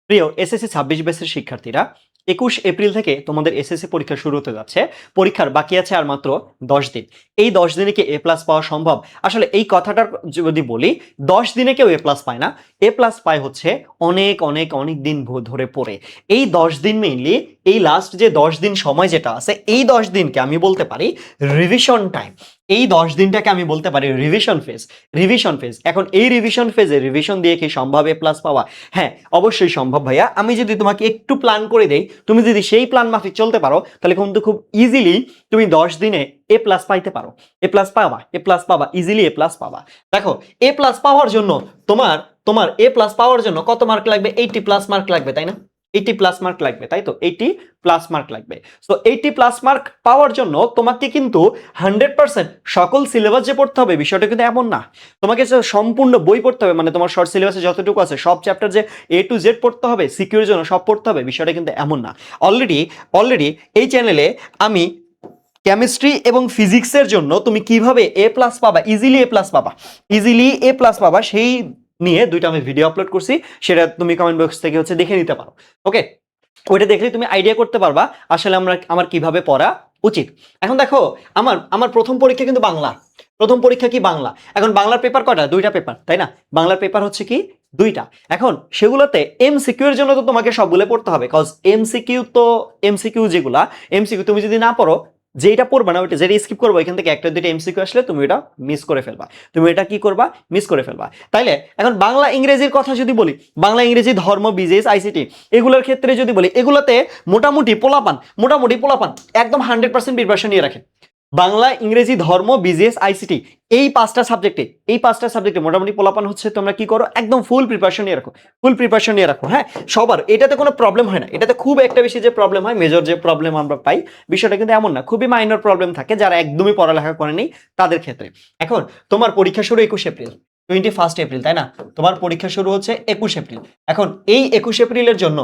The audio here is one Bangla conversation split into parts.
প্রিয় এসএসসি ২৬ ব্যাচের শিক্ষার্থীরা, ২১ এপ্রিল থেকে তোমাদের এসএসসি পরীক্ষা শুরু হতে যাচ্ছে। পরীক্ষার বাকি আছে আর মাত্র ১০ দিন। এই ১০ দিনে কি এ প্লাস পাওয়া সম্ভব? আসলে এই কথাটার যদি বলি, ১০ দিনে কেউ এ প্লাস পায় না। এ প্লাস পায় হচ্ছে অনেক অনেক অনেক দিন ধরে পড়ে। এই ১০ দিন মেইনলি, এই লাস্ট যে ১০ দিন সময় যেটা আছে, এই ১০ দিনকে আমি বলতে পারি রিভিশন টাইম। এই ১০ দিনটাকে আমি বলতে পারি রিভিশন ফেজ। Revision phase. এখন এই রিভিশন ফেজে রিভিশন দিয়ে কি সম্ভব এ প্লাস পাওয়া? হ্যাঁ, অবশ্যই সম্ভব ভাইয়া। আমি যদি তোমাকে একটু প্ল্যান করে দেই, তুমি যদি সেই প্ল্যান মাফিক চলতে পারো, তাহলে কিন্তু খুব ইজিলি তুমি ১০ দিনে এ প্লাস পাইতে পারো। এ প্লাস পাবা, এ প্লাস পাবা, ইজিলি এ প্লাস পাবা। দেখো, এ প্লাস পাওয়ার জন্য তোমার তোমার এ প্লাস পাওয়ার জন্য কত মার্ক লাগবে? 80 প্লাস মার্ক লাগবে, তাই না? 80 প্লাস মার্ক লাগবে, তাই তো? 80 প্লাস মার্ক লাগবে। সো 80 প্লাস মার্ক পাওয়ার জন্য তোমাকে কিন্তু 100% সকল সিলেবাস যে পড়তে হবে, বিষয়টা কিন্তু এমন না। তোমাকে সম্পূর্ণ বই পড়তে হবে, মানে তোমার শর্ট সিলেবাসে যতটুকু আছে সব চ্যাপ্টার যে এ টু জেড পড়তে হবে, সিকিউর জন্য সব পড়তে হবে, বিষয়টা কিন্তু এমন না। অলরেডি এই চ্যানেলে আমি কেমিস্ট্রি এবং ফিজিক্সের জন্য তুমি কিভাবে এ প্লাস পাবা, ইজিলি এ প্লাস পাবা, ইজিলি এ প্লাস পাবা, সেই নিয়ে দুইটা আমি ভিডিও আপলোড করছি। সেটা তুমি কমেন্ট বক্স থেকে দেখে নিতে পারো। ওকে, ওইটা দেখলে তুমি আইডিয়া করতে পারবা আসলে আমার কিভাবে পড়া উচিত। এখন দেখো, আমার প্রথম পরীক্ষা কিন্তু বাংলা। প্রথম পরীক্ষা কি বাংলা। এখন বাংলার পেপার কয়টা? 2টা পেপার, তাই না? বাংলার পেপার হচ্ছে কি 2টা। এখন সেগুলোতে এমসিকিউ এর জন্য তো তোমাকে সবগুলো পড়তে হবে, কজ এমসিকিউ যেগুলা, এমসিকিউ তুমি যদি না পড়ো, যেটা পড়বা না ওইটা, যেটা স্কিপ করবো, এখান থেকে একটা দুইটা এমসিকিউ আসলে তুমি এটা মিস করে ফেলবা। তুমি এটা কি করবা? মিস করে ফেলবা। তাইলে এখন বাংলা ইংরেজির কথা যদি বলি, বাংলা ইংরেজি ধর্ম বিজেএস আইসিটি এগুলোর ক্ষেত্রে যদি বলি, এগুলোতে মোটামুটি পোলাপান একদম 100% প্রিপারেশন নিয়ে রাখে। বাংলা ইংরেজি ধর্ম বিজেএস আইসিটি এই পাঁচটা সাবজেক্টে মোটামুটি পোলাপান হচ্ছে, তোমরা কি করো? একদম ফুল প্রিপারেশন নিয়ে রাখো। হ্যাঁ, সবার এটাতে কোনো প্রবলেম হয় না। এটাতে খুব একটা বেশি যে প্রবলেম হয়, মেজর যে প্রবলেম আমরা পাই, বিষয়টা কিন্তু এমন না। খুবই মাইনর প্রবলেম থাকে যারা একদমই পড়ালেখা করেনি তাদের ক্ষেত্রে। এখন তোমার পরীক্ষা শুরু 21 এপ্রিল, 21 এপ্রিল, তাই না? তোমার পরীক্ষা শুরু হচ্ছে 21 এপ্রিল। এখন এই 21 এপ্রিলের জন্য,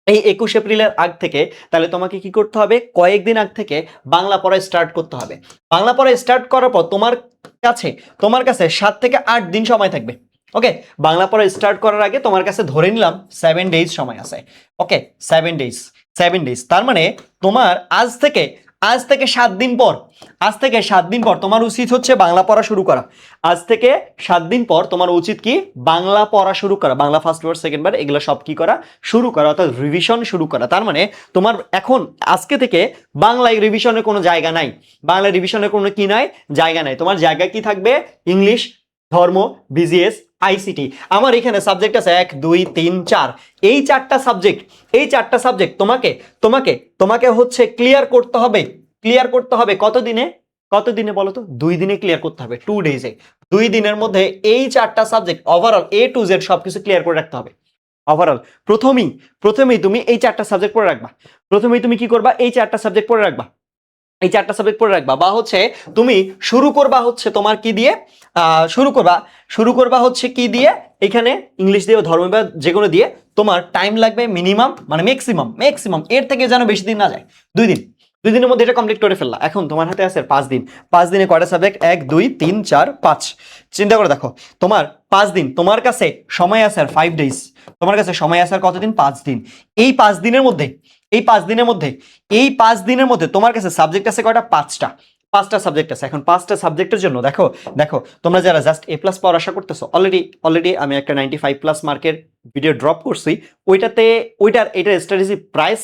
এই 21 এপ্রিলের আগ থেকে তাহলে তোমাকে কি করতে হবে? কয়েকদিন আগ থেকে বাংলা পড়া স্টার্ট করতে হবে। বাংলা পড়া স্টার্ট করার পর তোমার কাছে 7 থেকে 8 দিন সময় থাকবে। ওকে, বাংলা পড়া স্টার্ট করার আগে তোমার কাছে ধরে নিলাম 7 ডেজ সময় আছে। ওকে, 7 ডেজ। তার মানে তোমার আজ থেকে 7 দিন পর, তোমার উচিত হচ্ছে বাংলা পড়া শুরু করা। আজ থেকে 7 দিন পর তোমার উচিত কি? বাংলা পড়া শুরু করা। বাংলা ফার্স্ট বার, সেকেন্ড বার, এগুলো সব কি করা? শুরু করা, অর্থাৎ রিভিশন শুরু করা। তার মানে তোমার এখন আজকে থেকে বাংলায় রিভিশনের কোনো জায়গা নাই। বাংলা রিভিশনের কোনো কি নাই? জায়গা নাই। তোমার জায়গা কি থাকবে? ইংলিশ, ধর্ম, বিজিএস, আইসিটি। আমার এখানে সাবজেক্ট আছে 1 2 3 4। এই চারটা সাবজেক্ট তোমাকে হচ্ছে ক্লিয়ার করতে হবে কত দিনে বলো তো? 2 দিনে ক্লিয়ার করতে হবে, 2 ডেজে। 2 দিনের মধ্যে এই চারটা subject overall A to Z সবকিছু ক্লিয়ার করে রাখতে হবে। ওভারঅল প্রথমেই তুমি এই চারটা সাবজেক্ট পড়ে রাখবা। প্রথমেই তুমি কি করবা? এই চারটা সাবজেক্ট পড়ে রাখবা। বা হচ্ছে তুমি শুরু করবা হচ্ছে তোমার কি দিয়ে? শুরু করবা হচ্ছে কি দিয়ে? এখানে ইংলিশ দিয়ে, ধর্ম বা যে কোনো দিয়ে। তোমার টাইম লাগবে মিনিমাম, মানে ম্যাক্সিমাম এর থেকে যেন বেশি দিন না যায়। 2 দিন। 2 দিনের মধ্যে এটা কমপ্লিট করে ফেললা। এখন তোমার হাতে আছে 5 দিন। 5 দিনে কয়টা সাবজেক্ট? 1 2 3 4 5। চিন্তা করে দেখো, তোমার 5 দিন, তোমার কাছে সময় আছে আর 5 ডেজ। তোমার কাছে সময় আছে আর কতদিন? 5 দিন। এই 5 দিনের মধ্যে তোমার কাছে সাবজেক্ট আছে কয়টা? 5টা সাবজেক্ট আছে। এখন 5টা সাবজেক্টের জন্য দেখো তোমরা যারা জাস্ট এ প্লাস পাওয়ার আশা করতেছো, অলরেডি আমি একটা 95 প্লাস মার্কের ভিডিও ড্রপ করছি। এটার স্ট্র্যাটেজি প্রায়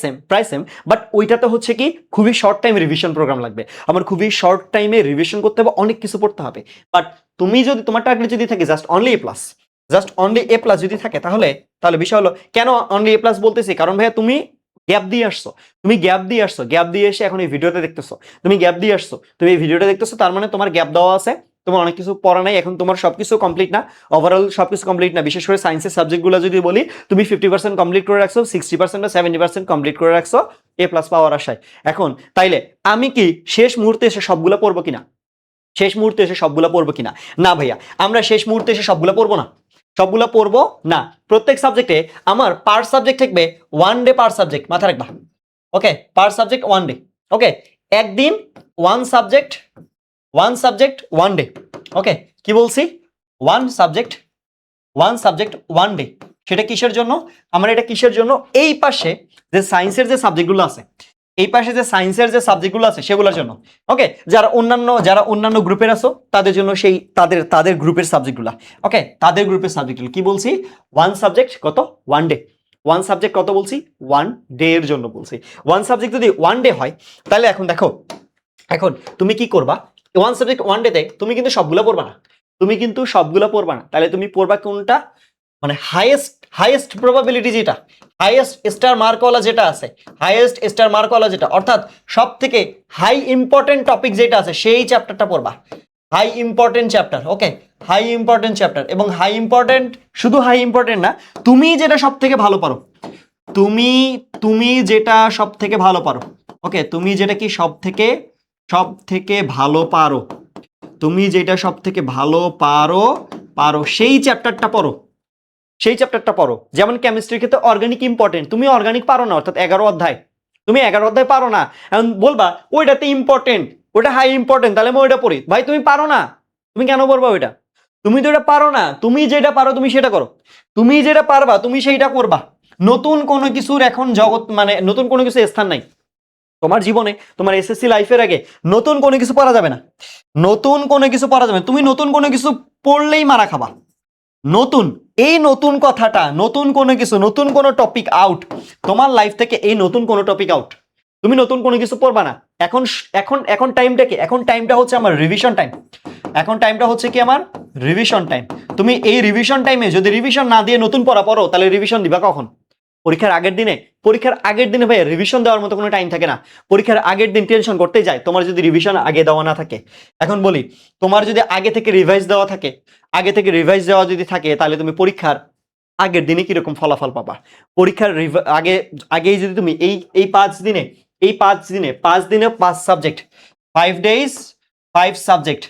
সেম, বাট ওইটাতে হচ্ছে কি খুবই শর্ট টাইম রিভিশন প্রোগ্রাম লাগবে। আমার খুবই শর্ট টাইমে রিভিশন করতে হবে, অনেক কিছু পড়তে হবে। বাট তুমি যদি, তোমার টার্গেট যদি থাকে জাস্ট অনলি এ প্লাস যদি থাকে, তাহলে বিষয় হলো, কেন অনলি এ প্লাস বলতেছি? কারণ ভাইয়া তুমি গ্যাপ দিয়ে এসে এখন এই ভিডিওতে দেখতেছো। তুমি এই ভিডিওটা দেখতেছো, তার মানে তোমার গ্যাপ দেওয়া আছে, তোমার অনেক কিছু পড়া নাই। এখন তোমার সবকিছু কমপ্লিট না, ওভারঅল সবকিছু কমপ্লিট না। বিশেষ করে সায়েন্সের সাবজেক্টগুলো যদি বলি, তুমি 50% কমপ্লিট করে রাখছো, 60% বা 70% কমপ্লিট করে রাখছো এ প্লাস পাওয়ার আশায়। এখন তাইলে আমি কি শেষ মুহূর্তে এসে সবগুলো পড়বো কিনা? না ভাইয়া, আমরা শেষ মুহূর্তে এসে সবগুলো পড়বো না। প্রত্যেক সাবজেক্টে আমার পার সাবজেক্ট থাকবে 1 ডে পার সাবজেক্ট, মাথা রাখবা। ওকে, পার সাবজেক্ট 1 ডে। ওকে, একদিন 1 সাবজেক্ট 1 ডে। ওকে, কি বলছি? 1 সাবজেক্ট 1 ডে। সেটা কিসের জন্য? আমার এটা কিসের জন্য? এই পাশে যে সায়েন্সের যে সাবজেক্টগুলো আছে, এই পাশে যে সায়েন্সের যে সাবজেক্টগুলো আছে সেগুলোর জন্য। ওকে, যারা অন্যান্য গ্রুপের আছো তাদের জন্য সেই তাদের গ্রুপের সাবজেক্টগুলো। ওকে, তাদের গ্রুপের সাবজেক্টগুলো কি বলছি? ওয়ান সাবজেক্ট কত? One day. ওয়ান সাবজেক্ট কত বলছি? ওয়ান ডে এর জন্য বলছি। ওয়ান সাবজেক্ট যদি ওয়ান ডে হয়, তাহলে এখন দেখো, এখন তুমি কি করবা? ওয়ান সাবজেক্ট ওয়ান ডেতে তুমি কিন্তু সবগুলো পড়বা না, তুমি কিন্তু সবগুলো পড়বা না। তাহলে তুমি পড়বা কোনটা? মানে হাইয়েস্ট প্রবাবিলিটি যেটা, হাইয়েস্ট স্টার মার্কওয়ালা যেটা আছে, হাইয়েস্ট স্টার মার্কওয়ালা যেটা, অর্থাৎ সব থেকে হাই ইম্পর্টেন্ট টপিক যেটা আছে সেই চ্যাপ্টারটা পড়বা। High important chapter. Okay, high important chapter. এবং হাই ইম্পর্টেন্ট, শুধু হাই ইম্পর্টেন্ট না, তুমি যেটা সব থেকে ভালো পারো, তুমি তুমি যেটা সব থেকে ভালো পারো। ওকে, তুমি যেটা কি সব থেকে ভালো পারো, তুমি যেটা সব থেকে ভালো পারো সেই চ্যাপ্টারটা পড়ো, সেই চ্যাপ্টারটা পড়ো। যেমন কেমিস্ট্রির ক্ষেত্রে অর্গানিক ইম্পর্টেন্ট, তুমি অর্গানিক পারো না, অর্থাৎ 11 অধ্যায়, তুমি 11 অধ্যায় পারো না। এখন বলবা ওইটাতে ইম্পর্টেন্ট, ওটা হাই ইম্পর্টেন্ট, তাহলে আমি ওইটা পড়ি। ভাই তুমি পারো না, তুমি কেন পড়বা ওইটা? তুমি তো এটা পারো না, তুমি যেটা পারো তুমি সেটা করো, তুমি যেটা পারবা তুমি সেইটা করবা। নতুন কোনো কিছুর এখন জগৎ, মানে নতুন কোনো কিছু স্থান নাই তোমার জীবনে। তোমার এসএসসি লাইফের আগে নতুন কোনো কিছু পড়া যাবে না, নতুন কোনো কিছু পড়া যাবে না। তুমি নতুন কোনো কিছু পড়লেই মারা খাবা। নতুন, এই নতুন কথাটা, নতুন কোনো কিছু, নতুন কোনো টপিক আউট তোমার লাইফ থেকে, এই নতুন কোনো টপিক আউট। তুমি নতুন কোনো কিছু পড়বা না। এখন এখন এখন টাইমটা কি? এখন টাইমটা হচ্ছে আমার রিভিশন টাইম। এখন টাইমটা হচ্ছে কি আমার? Revision time. তুমি এই রিভিশন টাইমে যদি রিভিশন না দিয়ে নতুন পড়া পড়ো, তাহলে রিভিশন দিবা কখন? পরীক্ষার আগের দিনে। পরীক্ষার আগের দিনে ভাই রিভিশন দেওয়ার মতো কোনো টাইম থাকে না। পরীক্ষার আগের দিন টেনশন করতেই যায় তোমার যদি রিভিশন আগে দেওয়া না থাকে। এখন বলি, তোমার যদি আগে থেকে রিভাইজ দেওয়া থাকে, আগে থেকে রিভাইজ দেওয়া যদি থাকে, তাহলে তুমি পরীক্ষার আগের দিনে কিরকম ফলাফল পাবা? পরীক্ষার আগেই যদি তুমি এই 5 দিনে, এই 5 দিনে 5 সাবজেক্ট, 5 days 5 সাবজেক্ট।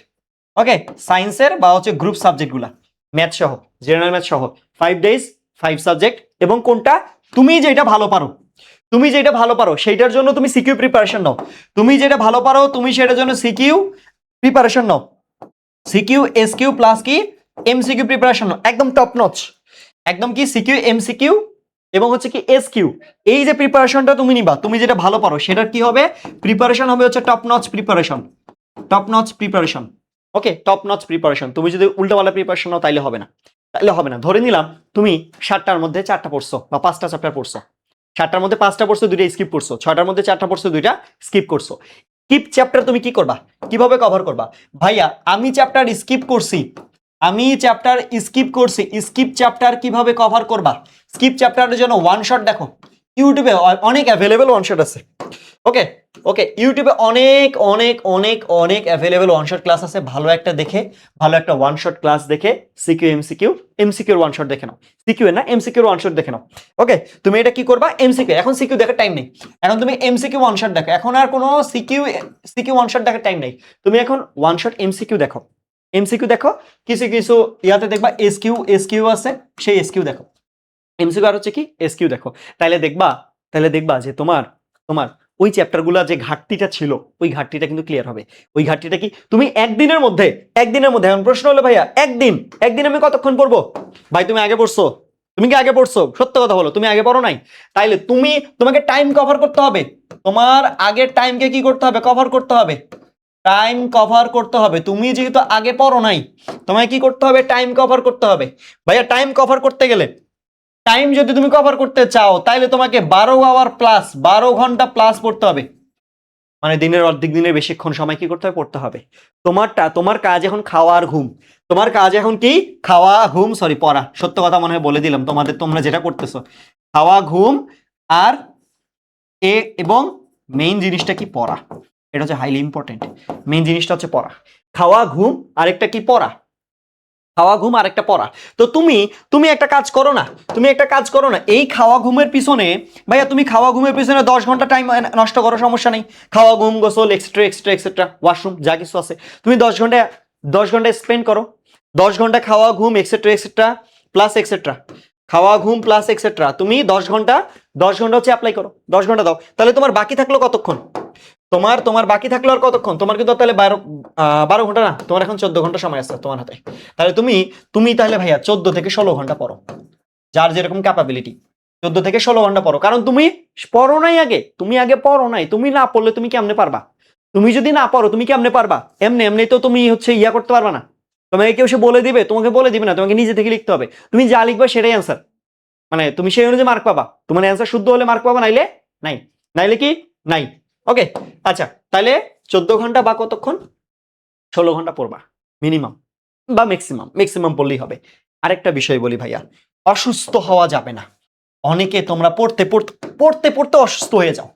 ওকে, সায়েন্সের বা হচ্ছে গ্রুপ সাবজেক্টগুলা, ম্যাথ সহ, জেনারেল ম্যাথ সহ 5 days 5 সাবজেক্ট। এবং কোনটা? তুমি যেটা ভালো পারো, তুমি যেটা ভালো পারো সেইটার জন্য তুমি সিকিউ প্রিপারেশন নাও। তুমি যেটা ভালো পারো তুমি সেটার জন্য সিকিউ প্রিপারেশন নাও। সিকিউ এসকিউ প্লাস কি এমসিকিউ প্রিপারেশন নাও, একদম টপ নচ। একদম কি সিকিউ এমসিকিউ এবং হচ্ছে কি এসকিউ, এই যে প্রিপারেশনটা তুমি নিবা, তুমি যেটা ভালো পারো সেটার কি হবে? প্রিপারেশন হবে হচ্ছে top notch preparation, top notch preparation. Okay, top notch preparation. তুমি যদি উল্টোপাল্টা প্রিপারেশন নাও তাইলে হবে না, তাইলে হবে না। ধরে নিলাম তুমি 7টার মধ্যে 4টা পড়ছো বা 5টা চ্যাপ্টার পড়ছো, 7টার মধ্যে 5টা পড়ছো, 2টা স্কিপ করছো, 6টার মধ্যে 4টা পড়ছো, 2টা স্কিপ করছো। স্কিপ চ্যাপ্টার তুমি কি করবা? কিভাবে কভার করবা? ভাইয়া আমি চ্যাপ্টার স্কিপ করছি, আমি চ্যাপ্টার স্কিপ করছি, স্কিপ চ্যাপ্টার কিভাবে কভার করবা? স্কিপ চ্যাপ্টারের জন্য ওয়ান শট দেখো, ইউটিউবে অনেক অ্যাভেলেবেল ওয়ান শট আছে। ওকে, ওকে, ইউটিউবে অনেক অনেক অনেক অনেক অ্যাভেলেবেল ওয়ান শট ক্লাস আছে। ভালো একটা দেখে, ভালো একটা ওয়ান শট ক্লাস দেখে সিকিউ এমসিকিউর ওয়ান শট দেখে নাও। সিকিউ না, এমসিকিউর ওয়ান শট দেখে নাও। ওকে, তুমি এটা কি করবা? এমসিকিউ, এখন সিকিউ দেখার টাইম নেই, এখন তুমি এমসিকিউ ওয়ান শট দেখো। এখন আর কোনো সিকিউ ওয়ান শট দেখার টাইম নেই, তুমি এখন ওয়ান শট এমসিকিউ দেখো। এমসিকিউ দেখো, কিছু কিছু ইয়াতে দেখবা এসকিউ আছে, সেই এসকিউ দেখো। এমসিকিউ আর হচ্ছে কি এসকিউ দেখো। তাহলে দেখবা যে তোমার তোমার ওই চ্যাপ্টারগুলো যে ঘাটতিটা ছিল, ওই ঘাটতিটা কিন্তু ক্লিয়ার হবে। ওই ঘাটতিটা কি তুমি একদিনের মধ্যে, এখন প্রশ্ন হলো ভাইয়া একদিন আমি কতক্ষণ পড়বো? ভাই তুমি আগে পড়ছো? তুমি কি আগে পড়ছো? সত্য কথা বলো, তুমি আগে পড়ো নাই? তাইলে তোমাকে টাইম কভার করতে হবে। তোমার আগের টাইমকে কি করতে হবে? কভার করতে হবে। টাইম কভার করতে হবে। তুমি যেহেতু আগে পড়ো নাই, তোমায় কি করতে হবে? টাইম কভার করতে হবে। ভাইয়া টাইম কভার করতে গেলে, টাইম যদি তুমি কভার করতে চাও, তাহলে তোমাকে 12 আওয়ার প্লাস, 12 ঘন্টা প্লাস পড়তে হবে। মানে দিনের অর্ধেক দিনের বেশিক্ষণ সময় কি করতে হবে? পড়তে হবে। তোমার কাজ এখন খাওয়া আর ঘুম। তোমার কাজ এখন কি? খাওয়া ঘুম, সরি পড়া, সত্য কথা মনে হয় বলে দিলাম তোমাদের, তোমরা যেটা করতেছো খাওয়া ঘুম আর এবং মেইন জিনিসটা কি? পড়া। এটা হচ্ছে হাইলি ইম্পর্টেন্ট। মেইন জিনিসটা হচ্ছে পড়া। খাওয়া ঘুম আরেকটা কি? পড়া। খাওয়া ঘুম আর একটা পড়া। তো তুমি একটা কাজ করো না, এই খাওয়া ঘুমের পিছনে, ভাইয়া তুমি খাওয়া ঘুমের পিছনে 10 ঘন্টা টাইম নষ্ট করো, সমস্যা নেই। খাওয়া ঘুম গোসল এক্সট্রা এক্সট্রা এক্সেট্রা ওয়াশরুম যা কিছু আছে, তুমি 10 ঘন্টা স্পেন্ড করো। 10 ঘন্টা খাওয়া ঘুম এক্সেট্রা এক্সেট্রা প্লাস এক্সেট্রা, খাওয়া ঘুম প্লাস এক্সেট্রা, তুমি 10 ঘন্টা হচ্ছে অ্যাপ্লাই করো। 10 ঘন্টা দাও, তাহলে তোমার বাকি থাকলো কতক্ষণ? তোমার বাকি থাকলো আর কতক্ষণ? তোমার কিন্তু তাহলে 12 ঘন্টা না, তোমার এখন 14 ঘন্টা সময় আছে তোমার হাতে। তাহলে তুমি তাহলে ভাইয়া 14 থেকে 16 ঘন্টা পড়ো। যার যেরকম ক্যাপাবিলিটি 14 থেকে 16 ঘন্টা পড়ো, কারণ তুমি পড়ো নাই আগে, তুমি আগে পড়ো নাই। তুমি না পড়লে তুমি কেমনে পারবা? তুমি যদি না পড়ো তুমি কেমনে পারবা? এমনি এমনি তো তুমি হচ্ছে ইয়া করতে পারবা না। তোমাকে কেউ সে বলে দিবে? তোমাকে বলে দিবে না, তোমাকে নিজে থেকে লিখতে হবে। তুমি যা লিখবে সেটাই অ্যান্সার, মানে তুমি সেই অনুযায়ী মার্ক পাবা। তোমার অ্যান্সার শুদ্ধ হলে মার্ক পাবা, নাইলে নাই। নাইলে কি নাই। ওকে, আচ্ছা তাহলে 14 ঘন্টা বা কতক্ষণ? 16 ঘন্টা পড়বা মিনিমাম বা ম্যাক্সিমাম, ম্যাক্সিমাম পড়লেই হবে। আরেকটা বিষয় বলি ভাইয়া, অসুস্থ হওয়া যাবে না। অনেকে তোমরা পড়তে পড়তে পড়তে পড়তে অসুস্থ হয়ে যাও,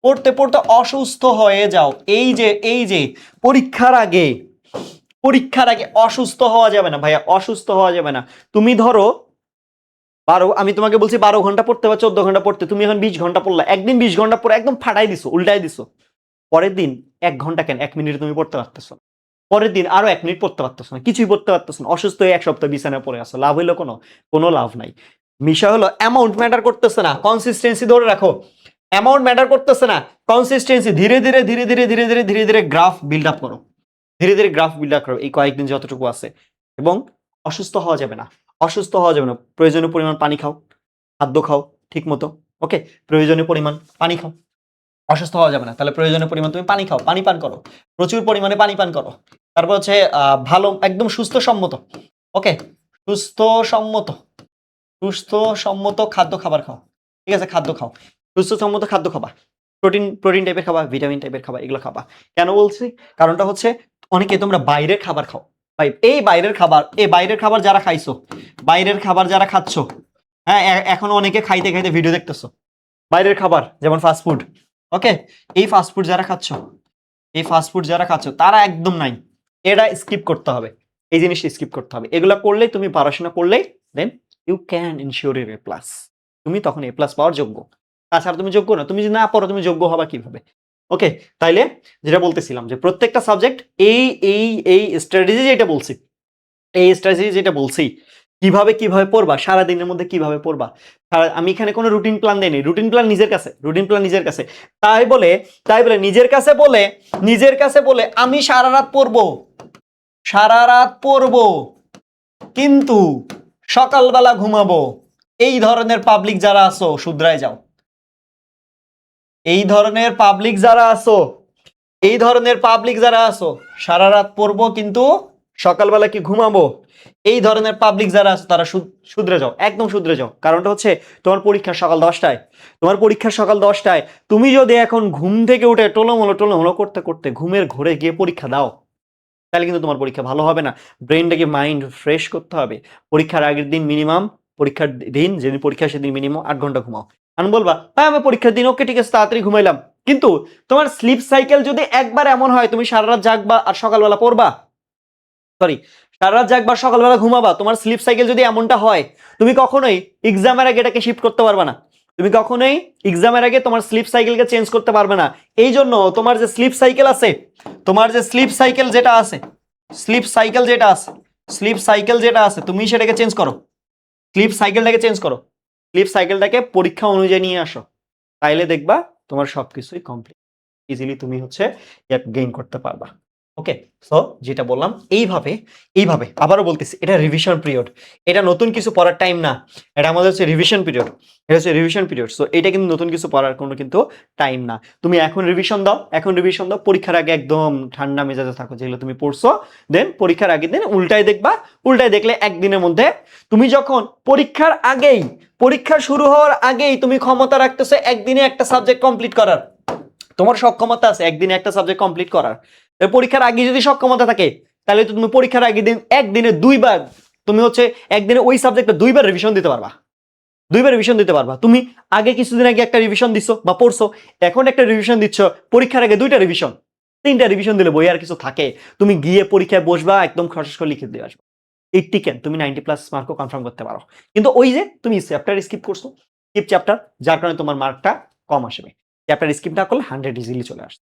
পড়তে পড়তে অসুস্থ হয়ে যাও। এই যে পরীক্ষার আগে, পরীক্ষার আগে অসুস্থ হওয়া যাবে না ভাইয়া, অসুস্থ হওয়া যাবে না। তুমি ধরো 12, আমি তোমাকে বলছি 12 ঘন্টা পড়তে বা 14 ঘন্টা পড়তে, তুমি এখন 20 ঘন্টা পড়লা, একদিন 20 ঘন্টা পড়ে একদম ফাটাই দিছো, উল্টাই দিছো। পরের দিন 1 ঘন্টা কেন 1 মিনিট তুমি পড়তে পারতেছো না, পরের দিন আরো 1 মিনিট পড়তে পারতেছো না, কিছুই পড়তে পারতেছো না, অসুস্থ হয়ে 1 সপ্তাহ বিছানায় পড়ে আসো, লাভ হইলো কোনো? কোনো লাভ নাই। বিষয় হলো অ্যামাউন্ট ম্যাটার করতেছে না, কনসিস্টেন্সি ধরে রাখো। অ্যামাউন্ট ম্যাটার করতেছে না, কনসিস্টেন্সি। ধীরে ধীরে ধীরে ধীরে ধীরে ধীরে ধীরে ধীরে গ্রাফ বিল্ড আপ করো, ধীরে ধীরে গ্রাফ বিল্ড আপ করো এই কয়েকদিন যতটুকু আছে। এবং অসুস্থ হওয়া যাবে না, অসুস্থ হওয়া যাবে না। প্রয়োজনীয় পরিমাণ পানি খাও, খাদ্য খাও ঠিক মতো। ওকে, প্রয়োজনীয় পরিমাণ পানি খাও। অসুস্থ হওয়া যাবে না, তাহলে প্রয়োজনীয় পরিমাণ তুমি পানি খাও, পানি পান করো, প্রচুর পরিমাণে পানি পান করো। তারপর হচ্ছে ভালো একদম সুস্থ সম্মত, ওকে, সুস্থ সম্মত, সুস্থ সম্মত খাদ্য খাবার খাও। ঠিক আছে, খাদ্য খাও, সুস্থ সম্মত খাদ্য খাবা, প্রোটিন প্রোটিন টাইপের খাবা, ভিটামিন টাইপের খাবা, এগুলো খাবা। কেন বলছি? কারণটা হচ্ছে অনেকে তোমরা বাইরের খাবার খাও ভাই, এই বাইরের খাবার, এই বাইরের খাবার যারা খাইছো, বাইরের খাবার যারা খাচ্ছো, হ্যাঁ এখনো অনেকে খাইতে খাইতে ভিডিও দেখতেছো বাইরের খাবার, যেমন ফাস্ট ফুড। ওকে, এই ফাস্ট ফুড যারা খাচ্ছ, এই ফাস্ট ফুড যারা খাচ্ছ তারা একদম নাই, এটা স্কিপ করতে হবে, এই জিনিসটা স্কিপ করতে হবে। এগুলো করলেই তুমি পড়াশোনা করলেই then you can ensure A plus, তুমি তখন এ প্লাস পাওয়ার যোগ্য। তাছাড়া তুমি যোগ্য না, তুমি যদি না পড়ো তুমি যোগ্য হবা কিভাবে? ওকে, তাইলে যেটা বলতেছিলাম যে প্রত্যেকটা সাবজেক্ট এই এই এই স্ট্র্যাটেজি যেটা বলছি, এই স্ট্র্যাটেজি যেটা বলছি, কিভাবে কিভাবে পড়বা, সারা দিনের মধ্যে কিভাবে পড়বা। আমি এখানে কোনো রুটিন প্ল্যান দেইনি, রুটিন প্ল্যান নিজের কাছে, রুটিন প্ল্যান নিজের কাছে। তাই বলে নিজের কাছে বলে, নিজের কাছে বলে আমি সারা রাত পড়বো, সারা রাত পড়বো কিন্তু সকালবেলা ঘুমাবো, এই ধরনের পাবলিক যারা আছো শুধরায় যাও। এই ধরনের পাবলিক যারা আছো, এই ধরনের পাবলিক যারা আছো, সারা রাত পড়বো কিন্তু সকালবেলা কি ঘুমাবো, এই ধরনের পাবলিক যারা আছে তারা শুধরে যাও, একদম শুধরে যাও। কারণটা হচ্ছে তোমার পরীক্ষা সকাল 10টায়, তোমার পরীক্ষা সকাল 10টায়। তুমি যদি এখন ঘুম থেকে উঠে টোলোমলো করতে করতে ঘুমের ঘোরে গিয়ে পরীক্ষা দাও, তাহলে কিন্তু তোমার পরীক্ষা ভালো হবে না। ব্রেনটাকে মাইন্ড ফ্রেশ করতে হবে। পরীক্ষার আগের দিন মিনিমাম, পরীক্ষার দিন যেদিন পরীক্ষা সেদিন মিনিমাম 8 ঘন্টা ঘুমাও। আমি বলবা হ্যাঁ আমি পরীক্ষার দিন ওকে ঠিক আছে তাড়াতাড়ি ঘুমাইলাম, কিন্তু তোমার স্লিপ সাইকেল যদি একবার এমন হয় তুমি সারা রাত জাগবা আর সকালবেলা পড়বা, সরি সারা রাত জাগবা সকালবেলা ঘুমাবা, তোমার স্লিপ সাইকেল যদি এমনটা হয়, তুমি কখনোই এক্সামের আগে এটাকে শিফট করতে পারবে না। তুমি কখনোই এক্সামের আগে তোমার স্লিপ সাইকেলকে চেঞ্জ করতে পারবে না। এই জন্য তোমার যে স্লিপ সাইকেল আছে, তোমার যে স্লিপ সাইকেল যেটা আছে, স্লিপ সাইকেল যেটা আছে, স্লিপ সাইকেল যেটা আছে তুমি সেটাকে চেঞ্জ করো, স্লিপ সাইকেলটাকে চেঞ্জ করো, স্লিপ সাইকেলটাকে পরীক্ষা অনুযায়ী নিয়ে আসো, তাইলে দেখবা তোমার সবকিছুই কমপ্লিট, ইজিলি তুমি হচ্ছে গেইন করতে পারবা। ওকে, সো যেটা বললাম এইভাবে, এইভাবে আবারও বলতেছি, এটা রিভিশন পিরিয়ড, এটা নতুন কিছু পড়ার টাইম না, এটা আমাদের হচ্ছে রিভিশন পিরিয়ড, এটা হচ্ছে রিভিশন পিরিয়ড। সো এটা কিন্তু নতুন কিছু পড়ার কোনো কিন্তু টাইম না। তুমি এখন রিভিশন দাও, এখন রিভিশন দাও, পরীক্ষার আগে একদম ঠান্ডা মেজাজে থাকো, যেগুলো তুমি পড়ছো, দেন পরীক্ষার আগের দিন উল্টাই দেখবা, উল্টাই দেখলে একদিনের মধ্যে তুমি যখন পরীক্ষার আগেই, পরীক্ষা শুরু হওয়ার আগেই তুমি ক্ষমতা রাখতেছো একদিনে একটা সাবজেক্ট কমপ্লিট করার, তোমার সক্ষমতা আছে একদিনে একটা সাবজেক্ট কমপ্লিট করার। পরীক্ষার আগে যদি সক্ষমতা থাকে তাহলে তো তুমি পরীক্ষার আগে দিন একদিনে 2বার তুমি হচ্ছে একদিনে ওই সাবজেক্টে 2বার রিভিশন দিতে পারবা, 2বার রিভিশন দিতে পারবা। তুমি আগে কিছুদিন আগে একটা রিভিশন দিছো বা পড়ছো, এখন একটা রিভিশন দিচ্ছ, পরীক্ষার আগে 2টা রিভিশন, 3টা রিভিশন দিলে বই আর কিছু থাকে, তুমি গিয়ে পরীক্ষায় বসবা একদম খরচ করে লিখে দিয়ে আসবে, 80 কেন তুমি 90+ মার্কও কনফার্ম করতে পারো। কিন্তু ওই যে তুমি চ্যাপ্টার স্কিপ করছো, স্কিপ চ্যাপ্টার, যার কারণে তোমার মার্কটা কম আসবে। চ্যাপ্টার স্কিপ না করলে 100 ইজিলি চলে আসবে।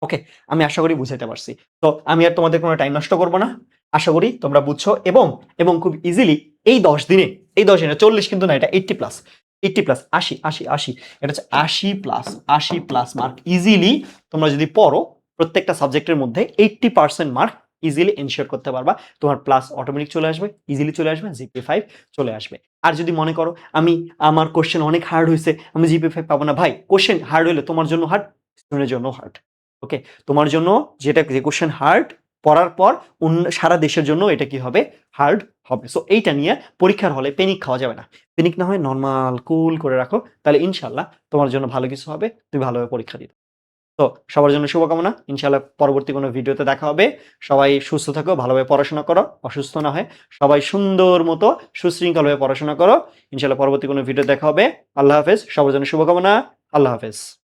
ওকে, আমি আশা করি বুঝাইতে পারছি। তো আমি আর তোমাদের কোনো টাইম নষ্ট করব না, আশা করি তোমরা বুঝছো। এবং এবং খুব ইজিলি এই 10 দিনে, এই 10 দিনে 40 কিন্তু না, এটা 80+, 80+, 80 80 80, এটা হচ্ছে 80+, 80+ মার্ক ইজিলি তোমরা যদি পড়ো প্রত্যেকটা সাবজেক্টের মধ্যে 80% মার্ক ইজিলি এনশিওর করতে পারবা তোমার প্লাস অটোমেটিক চলে আসবে, ইজিলি চলে আসবে, জিপিএ 5 চলে আসবে। আর যদি মনে করো আমার কোশ্চেন অনেক হার্ড হয়েছে, আমি জিপিএ 5 পাবো না, ভাই কোশ্চেন হার্ড হলে তোমার জন্য হার্ড, স্টুডেন্টের জন্য হার্ড। ওকে, তোমার জন্য যে কোশ্চেন হার্ড পড়ার পর সারা দেশের জন্য এটা কি হবে, হার্ড হবে। সো এইটা নিয়ে পরীক্ষার হলে পেনিক খাওয়া যাবে না। পেনিক না হয় নর্মাল কুল করে রাখো, তাহলে ইনশাল্লাহ তোমার জন্য ভালো কিছু হবে, তুমি ভালোভাবে পরীক্ষা দিবে। তো সবার জন্য শুভকামনা, ইনশাল্লাহ পরবর্তী কোনো ভিডিওতে দেখা হবে। সবাই সুস্থ থাকো, ভালোভাবে পড়াশোনা করো, অসুস্থ না হয় সবাই সুন্দর মতো সুশৃঙ্খলভাবে পড়াশোনা করো। ইনশাল্লাহ পরবর্তী কোনো ভিডিও দেখা হবে। আল্লাহ হাফেজ, সবার জন্য শুভকামনা। আল্লাহ হাফেজ।